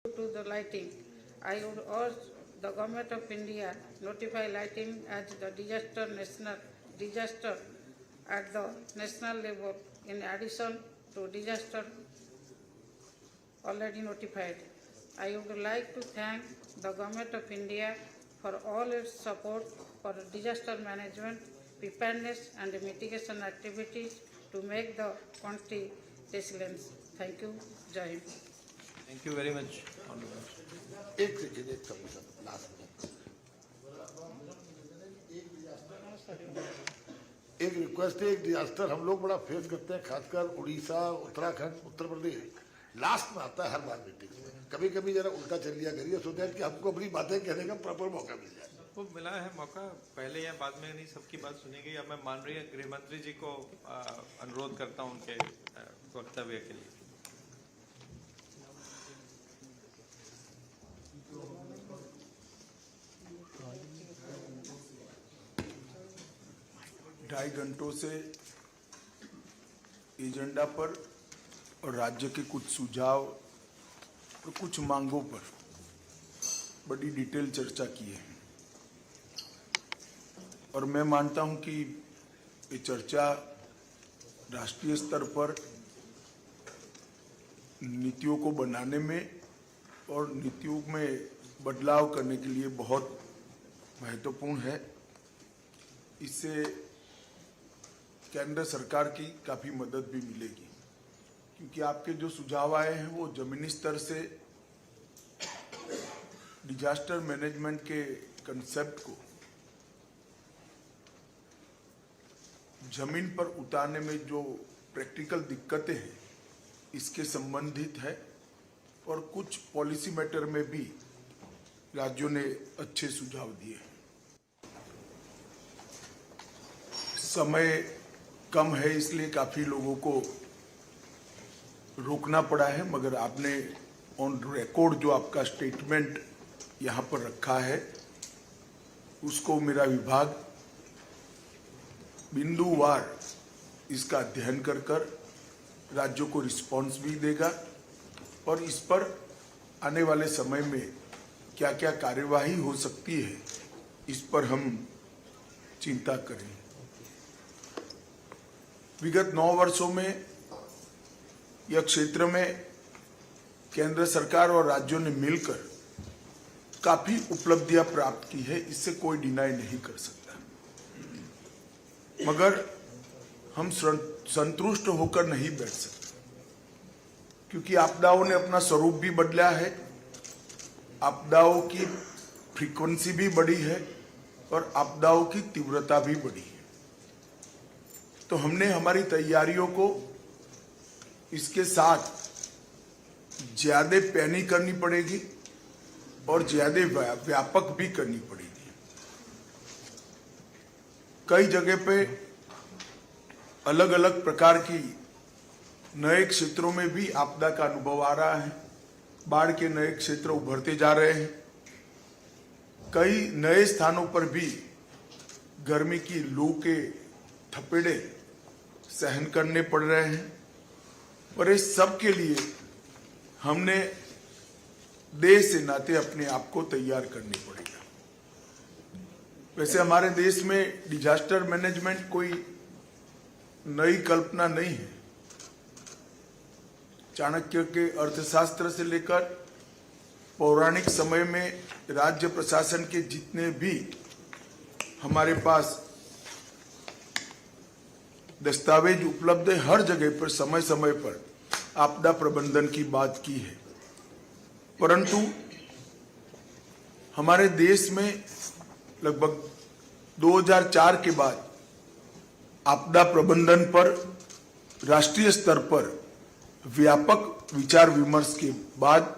To the lighting, I would urge the Government of India notify lighting as the disaster at the national level in addition to disaster already notified. I would like to thank the Government of India for all its support for disaster management, preparedness and mitigation activities to make the country resilient. Thank you. Jai Hind. Thank you very much. एक second एक submission last में एक request है। एक disaster हम लोग बड़ा face करते हैं, खासकर उड़ीसा, उत्तराखंड, उत्तर प्रदेश लास्ट में आता है हर बार मीटिंग में। कभी कभी जरा उल्टा चल लिया करिए, सोचते हैं कि हमको अपनी बातें कहने का प्रॉपर मौका मिल जाए। वो मिला है मौका, पहले या बाद में नहीं, सबकी बात सुनी गई। अब मैं माननीय गृह मंत्री जी को अनुरोध करता हूं उनके वक्तव्य के लिए। ढाई घंटों से एजेंडा पर और राज्य के कुछ सुझाव और कुछ मांगों पर बड़ी डिटेल चर्चा की है और मैं मानता हूं कि ये चर्चा राष्ट्रीय स्तर पर नीतियों को बनाने में और नीतियों में बदलाव करने के लिए बहुत महत्वपूर्ण है। इससे केंद्र सरकार की काफ़ी मदद भी मिलेगी, क्योंकि आपके जो सुझाव आए हैं वो जमीनी स्तर से डिजास्टर मैनेजमेंट के कंसेप्ट को जमीन पर उतारने में जो प्रैक्टिकल दिक्कतें हैं इसके संबंधित है और कुछ पॉलिसी मैटर में भी राज्यों ने अच्छे सुझाव दिए हैं। समय कम है इसलिए काफी लोगों को रोकना पड़ा है, मगर आपने ऑन रिकॉर्ड जो आपका स्टेटमेंट यहाँ पर रखा है उसको मेरा विभाग बिंदुवार इसका अध्ययन कर राज्यों को रिस्पॉन्स भी देगा और इस पर आने वाले समय में क्या क्या कार्यवाही हो सकती है इस पर हम चिंता करें। विगत 9 वर्षों में यह क्षेत्र में केंद्र सरकार और राज्यों ने मिलकर काफी उपलब्धियां प्राप्त की है, इससे कोई डिनाई नहीं कर सकता, मगर हम संतुष्ट होकर नहीं बैठ सकते, क्योंकि आपदाओं ने अपना स्वरूप भी बदला है, आपदाओं की फ्रीक्वेंसी भी बढ़ी है और आपदाओं की तीव्रता भी बढ़ी है। तो हमने हमारी तैयारियों को इसके साथ ज्यादा पैनी करनी पड़ेगी और ज्यादा व्यापक भी करनी पड़ेगी। कई जगह पे अलग अलग प्रकार की नए क्षेत्रों में भी आपदा का अनुभव आ रहा है, बाढ़ के नए क्षेत्र उभरते जा रहे हैं। कई नए स्थानों पर भी गर्मी की लू के थपेड़े सहन करने पड़ रहे हैं और इस सब के लिए हमने देश से नाते अपने आप को तैयार करने पड़ेगा। वैसे हमारे देश में डिजास्टर मैनेजमेंट कोई नई कल्पना नहीं है। चाणक्य के अर्थशास्त्र से लेकर पौराणिक समय में राज्य प्रशासन के जितने भी हमारे पास दस्तावेज उपलब्ध है, हर जगह पर समय समय पर आपदा प्रबंधन की बात की है। परंतु हमारे देश में लगभग 2004 के बाद आपदा प्रबंधन पर राष्ट्रीय स्तर पर व्यापक विचार विमर्श के बाद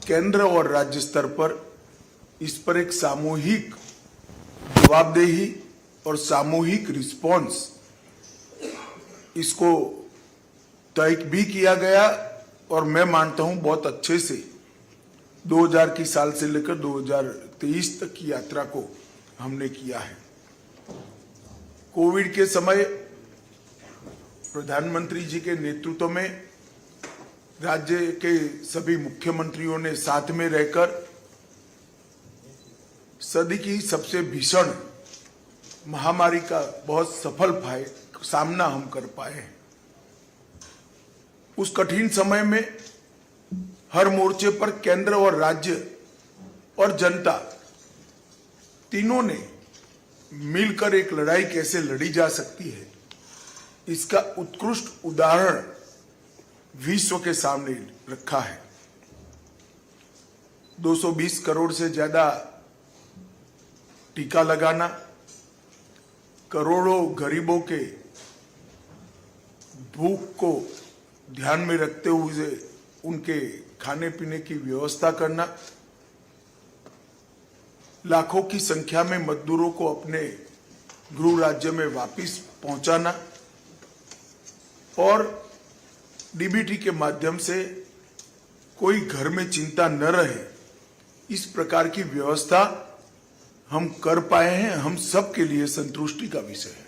केंद्र और राज्य स्तर पर इस पर एक सामूहिक जवाबदेही और सामूहिक रिस्पॉन्स इसको तय भी किया गया और मैं मानता हूं बहुत अच्छे से 2000 की साल से लेकर 2023 तक की यात्रा को हमने किया है। कोविड के समय प्रधानमंत्री जी के नेतृत्व में राज्य के सभी मुख्यमंत्रियों ने साथ में रहकर सदी की सबसे भीषण महामारी का बहुत सफल सामना हम कर पाए हैं। उस कठिन समय में हर मोर्चे पर केंद्र और राज्य और जनता तीनों ने मिलकर एक लड़ाई कैसे लड़ी जा सकती है, इसका उत्कृष्ट उदाहरण विश्व के सामने रखा है। 220 करोड़ से ज्यादा टीका लगाना, करोड़ों गरीबों के भूख को ध्यान में रखते हुए उनके खाने पीने की व्यवस्था करना, लाखों की संख्या में मजदूरों को अपने गृह राज्य में वापस पहुंचाना और डीबीटी के माध्यम से कोई घर में चिंता न रहे, इस प्रकार की व्यवस्था हम कर पाए हैं, हम सब के लिए संतुष्टि का विषय है।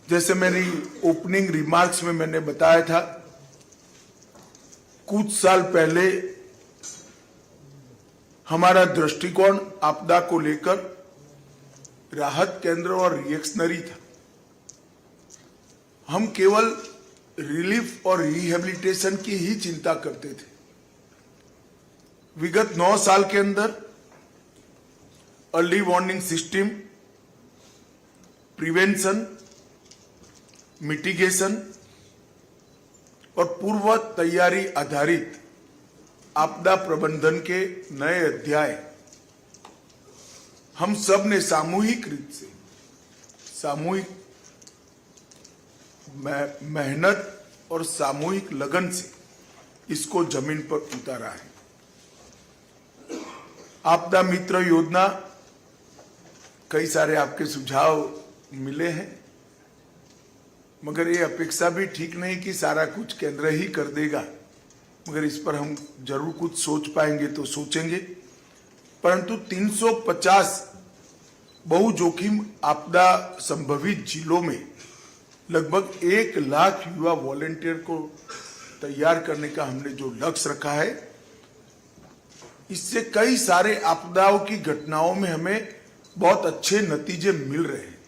जैसे मेरी ओपनिंग रिमार्क्स में मैंने बताया था, कुछ साल पहले हमारा दृष्टिकोण आपदा को लेकर राहत केंद्र और रिएक्शनरी था। हम केवल रिलीफ और रिहेबिलिटेशन की ही चिंता करते थे। विगत 9 साल के अंदर early warning system, prevention, mitigation और पूर्व तैयारी आधारित आपदा प्रबंधन के नए अध्याय हम सब ने सामूहिक रूप से, सामूहिक मेहनत और सामूहिक लगन से इसको जमीन पर उतारा है। आपदा मित्र योजना, कई सारे आपके सुझाव मिले हैं, मगर ये अपेक्षा भी ठीक नहीं कि सारा कुछ केंद्र ही कर देगा, मगर इस पर हम जरूर कुछ सोच पाएंगे तो सोचेंगे। परंतु 350 बहु जोखिम आपदा संभवित जिलों में लगभग 1 लाख युवा वॉलेंटियर को तैयार करने का हमने जो लक्ष्य रखा है, इससे कई सारे आपदाओं की घटनाओं में हमें बहुत अच्छे नतीजे मिल रहे हैं।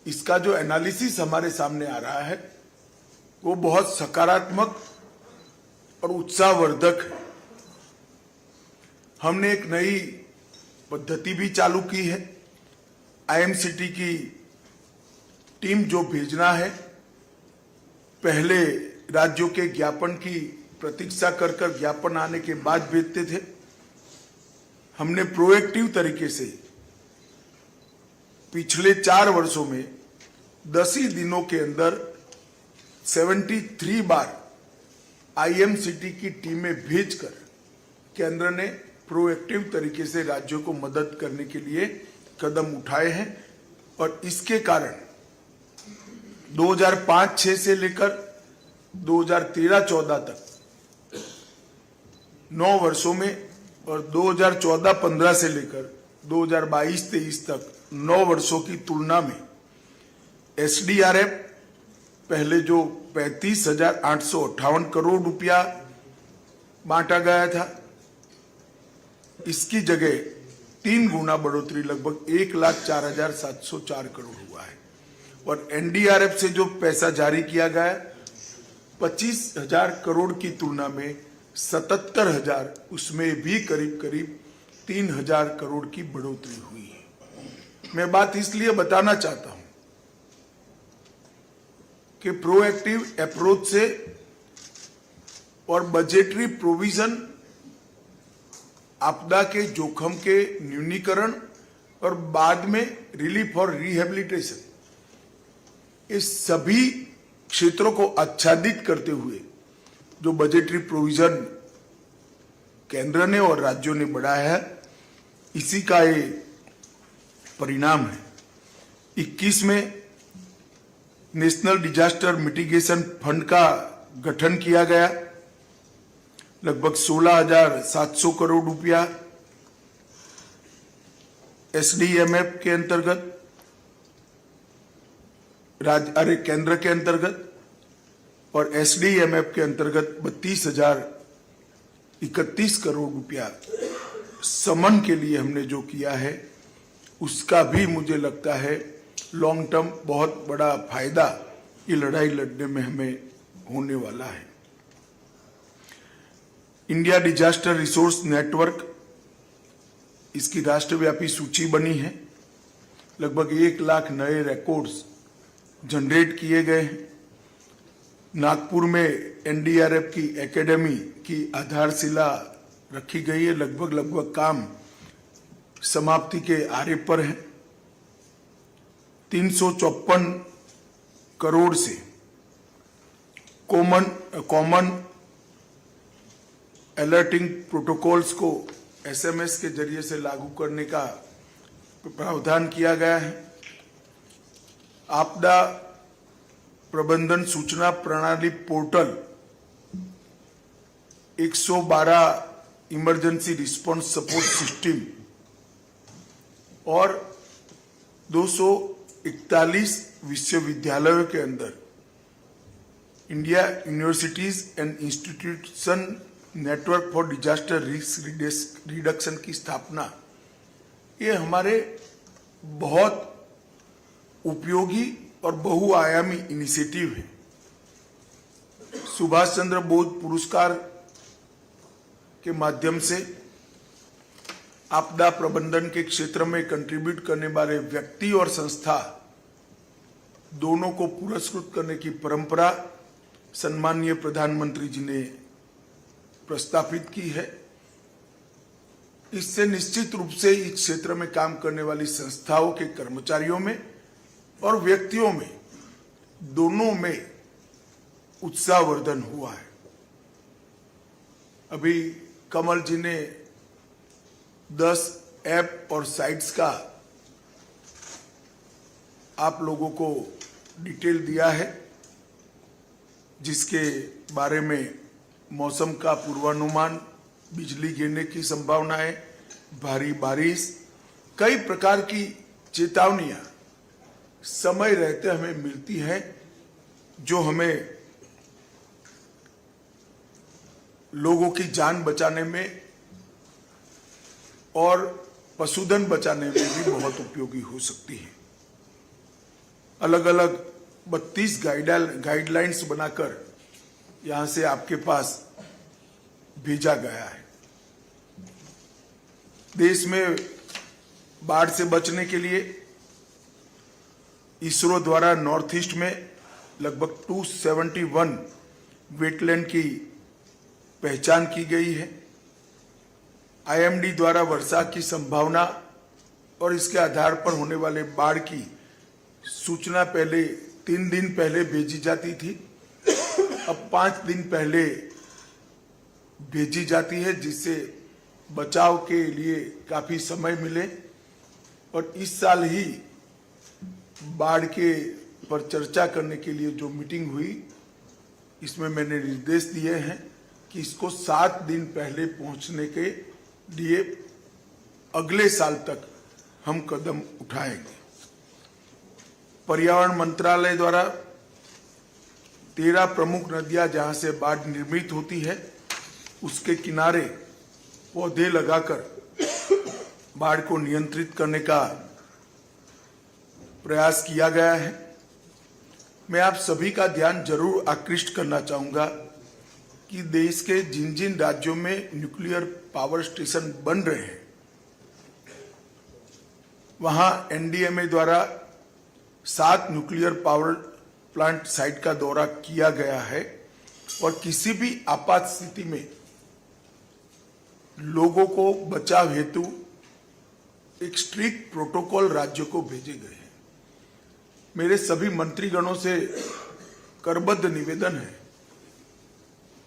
इसका जो एनालिसिस हमारे सामने आ रहा है वो बहुत सकारात्मक और उत्साहवर्धक है। हमने एक नई पद्धति भी चालू की है। आईएमसीटी की टीम जो भेजना है, पहले राज्यों के ज्ञापन की प्रतीक्षा कर कर ज्ञापन आने के बाद भेजते थे। हमने प्रोएक्टिव तरीके से पिछले 4 वर्षों में 10 ही दिनों के अंदर 73 बार आईएमसीटी की टीमें भेजकर केंद्र ने प्रोएक्टिव तरीके से राज्यों को मदद करने के लिए कदम उठाए हैं। और इसके कारण 2005-06 से लेकर 2013-14 तक 9 वर्षों में और 2014-15 से लेकर 2022-23 तक 9 वर्षों की तुलना में एसडीआरएफ पहले जो 35,858 करोड़ रुपया बांटा गया था, इसकी जगह 3 गुना बढ़ोतरी लगभग 1,04,704 करोड़ हुआ है। और एनडीआरएफ से जो पैसा जारी किया गया 25,000 करोड़ की तुलना में 77,000, उसमें भी करीब करीब 3,000 करोड़ की बढ़ोतरी हुई है। मैं बात इसलिए बताना चाहता हूं कि प्रोएक्टिव अप्रोच से और बजटरी प्रोविजन आपदा के जोखिम के न्यूनीकरण और बाद में रिलीफ और रिहेबिलिटेशन, इस सभी क्षेत्रों को आच्छादित करते हुए जो बजटरी प्रोविजन केंद्र ने और राज्यों ने बढ़ाया है, इसी का ये परिणाम है। 21 में नेशनल डिजास्टर मिटिगेशन फंड का गठन किया गया, लगभग 16,700 करोड़ रुपया एसडीएमएफ के अंतर्गत केंद्र के अंतर्गत और SDMF के अंतर्गत 32,031 करोड़ रुपया समन के लिए हमने जो किया है, उसका भी मुझे लगता है लॉन्ग टर्म बहुत बड़ा फायदा ये लड़ाई लड़ने में हमें होने वाला है। इंडिया डिजास्टर रिसोर्स नेटवर्क, इसकी राष्ट्रव्यापी सूची बनी है। लगभग 1 लाख नए रिकॉर्ड्स जनरेट किए गए हैं। नागपुर में NDRF की एकेडमी की आधारशिला रखी गई है। लगभग काम समाप्ति के आरे पर है। 354 करोड़ से कॉमन अलर्टिंग प्रोटोकॉल्स को SMS के जरिए से लागू करने का प्रावधान किया गया है। आपदा प्रबंधन सूचना प्रणाली portal 112 emergency response support system और 241 विश्वविद्यालयों के अंदर India universities and institution network for disaster risk reduction की स्थापना, ये हमारे बहुत उपयोगी और बहुआयामी इनिशिएटिव है। सुभाष चंद्र बोस पुरस्कार के माध्यम से आपदा प्रबंधन के क्षेत्र में कंट्रीब्यूट करने वाले व्यक्ति और संस्था दोनों को पुरस्कृत करने की परंपरा सम्माननीय प्रधानमंत्री जी ने प्रस्तावित की है। इससे निश्चित रूप से इस क्षेत्र में काम करने वाली संस्थाओं के कर्मचारियों में और व्यक्तियों में, दोनों में उत्साहवर्धन हुआ है। अभी कमल जी ने 10 ऐप और साइट्स का आप लोगों को डिटेल दिया है, जिसके बारे में मौसम का पूर्वानुमान, बिजली गिरने की संभावनाएं, भारी बारिश, कई प्रकार की चेतावनियां समय रहते हमें मिलती हैं, जो हमें लोगों की जान बचाने में और पशुधन बचाने में भी बहुत उपयोगी हो सकती है। अलग अलग 32 गाइडलाइंस बनाकर यहां से आपके पास भेजा गया है। देश में बाढ़ से बचने के लिए इसरो द्वारा नॉर्थ ईस्ट में लगभग 271 वेटलैंड की पहचान की गई है। IMD द्वारा वर्षा की संभावना और इसके आधार पर होने वाले बाढ़ की सूचना पहले 3 दिन पहले भेजी जाती थी, अब 5 दिन पहले भेजी जाती है, जिससे बचाव के लिए काफी समय मिले। और इस साल ही बाढ़ के पर चर्चा करने के लिए जो मीटिंग हुई, इसमें मैंने निर्देश दिए हैं कि इसको 7 दिन पहले पहुंचने के लिए अगले साल तक हम कदम उठाएंगे। पर्यावरण मंत्रालय द्वारा 13 प्रमुख नदियां जहां से बाढ़ निर्मित होती है, उसके किनारे पौधे लगाकर बाढ़ को नियंत्रित करने का प्रयास किया गया है। मैं आप सभी का ध्यान जरूर आकृष्ट करना चाहूंगा कि देश के जिन जिन राज्यों में न्यूक्लियर पावर स्टेशन बन रहे हैं, वहां NDMA द्वारा 7 न्यूक्लियर पावर प्लांट साइट का दौरा किया गया है और किसी भी आपात स्थिति में लोगों को बचाव हेतु एक स्ट्रिक्ट प्रोटोकॉल राज्यों को भेजे गए हैं। मेरे सभी मंत्रीगणों से करबद्ध निवेदन है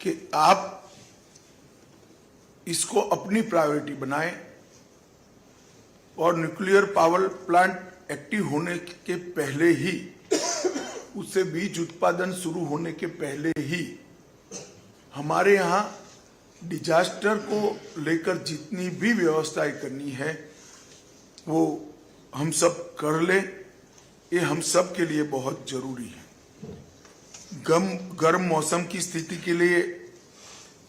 कि आप इसको अपनी प्रायोरिटी बनाएं और न्यूक्लियर पावर प्लांट एक्टिव होने के पहले ही, उससे बीज उत्पादन शुरू होने के पहले ही हमारे यहाँ डिजास्टर को लेकर जितनी भी व्यवस्थाएं करनी है वो हम सब कर लें। ये हम सब के लिए बहुत जरूरी है। गर्म मौसम की स्थिति के लिए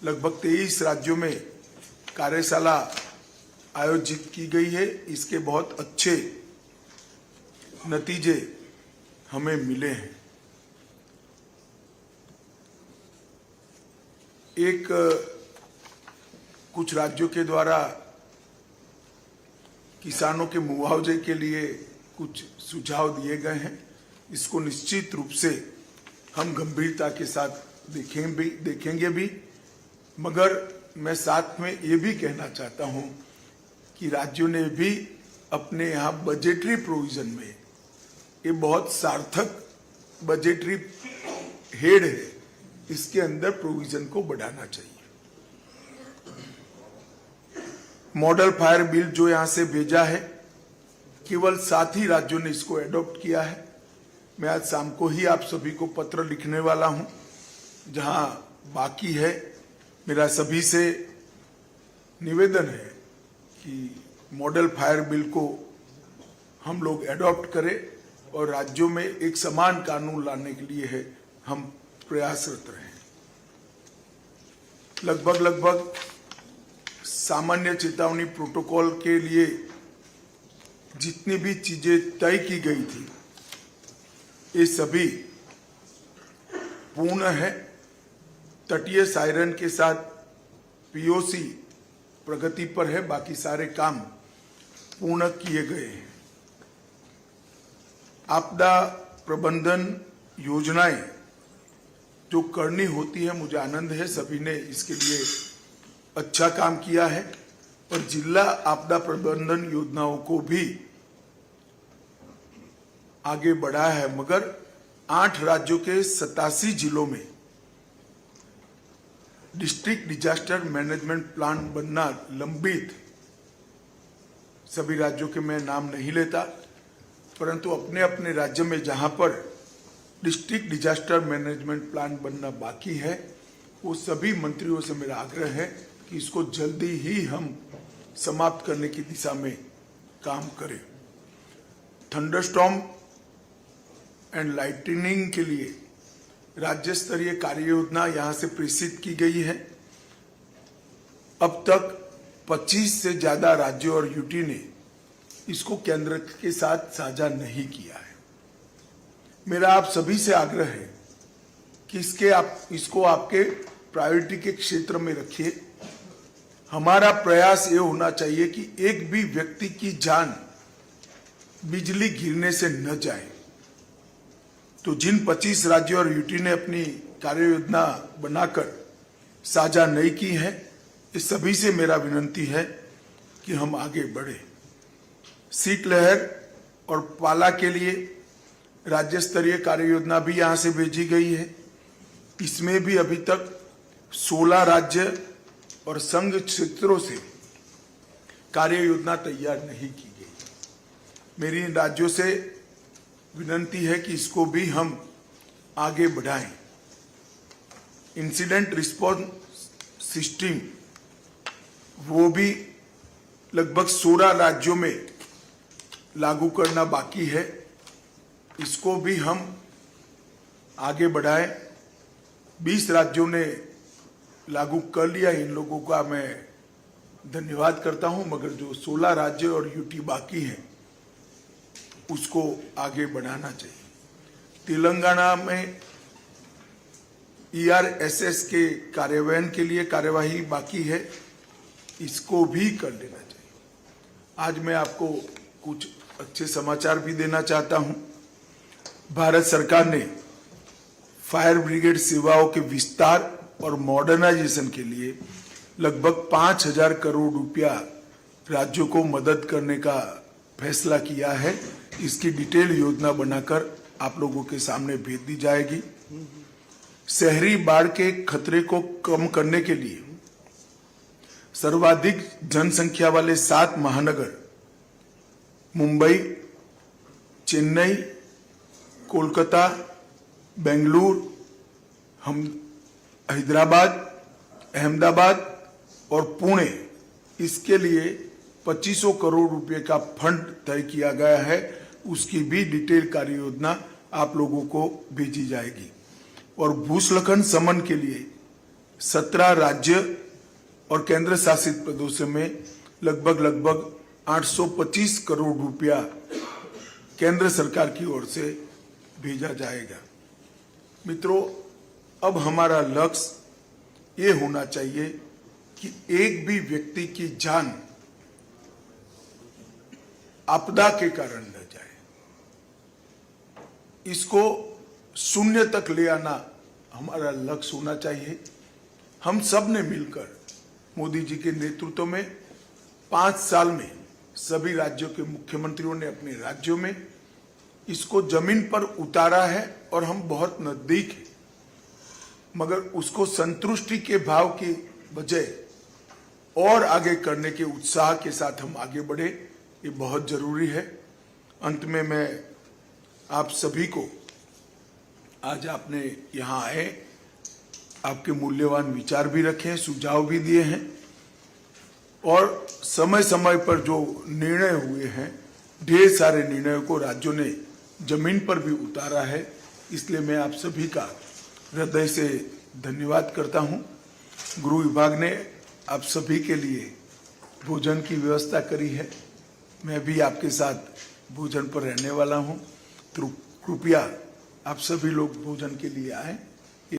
लगभग 23 राज्यों में कार्यशाला आयोजित की गई है। इसके बहुत अच्छे नतीजे हमें मिले हैं। कुछ राज्यों के द्वारा किसानों के मुआवजे के लिए कुछ सुझाव दिए गए हैं। इसको निश्चित रूप से हम गंभीरता के साथ देखेंगे भी, मगर मैं साथ में ये भी कहना चाहता हूं कि राज्यों ने भी अपने यहाँ बजटरी प्रोविजन में, ये बहुत सार्थक बजटरी हेड है, इसके अंदर प्रोविजन को बढ़ाना चाहिए। मॉडल फायर बिल जो यहां से भेजा है, केवल 7 ही राज्यों ने इसको एडॉप्ट किया है। मैं आज शाम को ही आप सभी को पत्र लिखने वाला हूं। जहां बाकी है, मेरा सभी से निवेदन है कि मॉडल फायर बिल को हम लोग एडॉप्ट करें और राज्यों में एक समान कानून लाने के लिए है हम प्रयासरत रहें। लगभग सामान्य चेतावनी प्रोटोकॉल के लिए जितनी भी चीजें तय की गई थी, ये सभी पूर्ण है। तटीय सायरन के साथ पीओसी प्रगति पर है, बाकी सारे काम पूर्ण किए गए हैं। आपदा प्रबंधन योजनाएं जो करनी होती है, मुझे आनंद है सभी ने इसके लिए अच्छा काम किया है और जिला आपदा प्रबंधन योजनाओं को भी आगे बढ़ाया है। मगर 8 राज्यों के 87 जिलों में डिस्ट्रिक्ट डिजास्टर मैनेजमेंट प्लान बनना लंबित, सभी राज्यों के मैं नाम नहीं लेता, परंतु अपने अपने राज्य में जहां पर डिस्ट्रिक्ट डिजास्टर मैनेजमेंट प्लान बनना बाकी है, वो सभी मंत्रियों से मेरा आग्रह है कि इसको जल्दी ही हम समाप्त करने की दिशा में काम करें। थंडरस्टॉर्म एंड लाइटनिंग के लिए राज्य स्तरीय कार्य योजना यहां से प्रेषित की गई है। अब तक 25 से ज्यादा राज्यों और यूटी ने इसको केंद्र के साथ साझा नहीं किया है। मेरा आप सभी से आग्रह है कि इसको आपके प्रायोरिटी के क्षेत्र में रखिए। हमारा प्रयास ये होना चाहिए कि एक भी व्यक्ति की जान बिजली गिरने से न जाए। तो जिन 25 राज्यों और यूटी ने अपनी कार्य योजना बनाकर साझा नहीं की है, इस सभी से मेरा विनंती है कि हम आगे बढ़े। शीतलहर और पाला के लिए राज्य स्तरीय कार्य योजना भी यहां से भेजी गई है। इसमें भी अभी तक 16 राज्य और संघ क्षेत्रों से कार्य योजना तैयार नहीं की गई। मेरी इन राज्यों से विनंती है कि इसको भी हम आगे बढ़ाएं। इंसिडेंट रिस्पॉन्स सिस्टम वो भी लगभग 16 राज्यों में लागू करना बाकी है, इसको भी हम आगे बढ़ाएं। 20 राज्यों ने लागू कर लिया, इन लोगों का मैं धन्यवाद करता हूं, मगर जो 16 राज्य और यूटी बाकी हैं उसको आगे बढ़ाना चाहिए। तेलंगाना में ERSS के कार्यान्वयन के लिए कार्यवाही बाकी है, इसको भी कर लेना चाहिए। आज मैं आपको कुछ अच्छे समाचार भी देना चाहता हूं। भारत सरकार ने फायर ब्रिगेड सेवाओं के विस्तार और मॉडर्नाइजेशन के लिए लगभग 5,000 करोड़ रुपया राज्यों को मदद करने का फैसला किया है। इसकी डिटेल योजना बनाकर आप लोगों के सामने भेज दी जाएगी। शहरी बाढ़ के खतरे को कम करने के लिए सर्वाधिक जनसंख्या वाले 7 महानगर मुंबई, चेन्नई, कोलकाता, बेंगलुरु, हैदराबाद, अहमदाबाद और पुणे, इसके लिए 2500 करोड़ रुपए का फंड तय किया गया है। उसकी भी डिटेल कार्य योजना आप लोगों को भेजी जाएगी। और भूस्खलन शमन के लिए 17 राज्य और केंद्र शासित प्रदेशों में लगभग 825 करोड़ रुपया केंद्र सरकार की ओर से भेजा जाएगा। मित्रों, अब हमारा लक्ष्य ये होना चाहिए कि एक भी व्यक्ति की जान आपदा के कारण न जाए, इसको शून्य तक ले आना हमारा लक्ष्य होना चाहिए। हम सब ने मिलकर मोदी जी के नेतृत्व में 5 साल में सभी राज्यों के मुख्यमंत्रियों ने अपने राज्यों में इसको जमीन पर उतारा है और हम बहुत नजदीक हैं, मगर उसको संतुष्टि के भाव की बजाय और आगे करने के उत्साह के साथ हम आगे बढ़े, ये बहुत जरूरी है। अंत में मैं आप सभी को, आज आपने यहाँ आए, आपके मूल्यवान विचार भी रखे, सुझाव भी दिए हैं और समय समय पर जो निर्णय हुए हैं, ढेर सारे निर्णयों को राज्यों ने जमीन पर भी उतारा है। इसलिए मैं आप सभी का हृदय से धन्यवाद करता हूं। गृह विभाग ने आप सभी के लिए भोजन की व्यवस्था करी है। मैं भी आपके साथ भोजन पर रहने वाला हूं, तो कृपया आप सभी लोग भोजन के लिए आएं।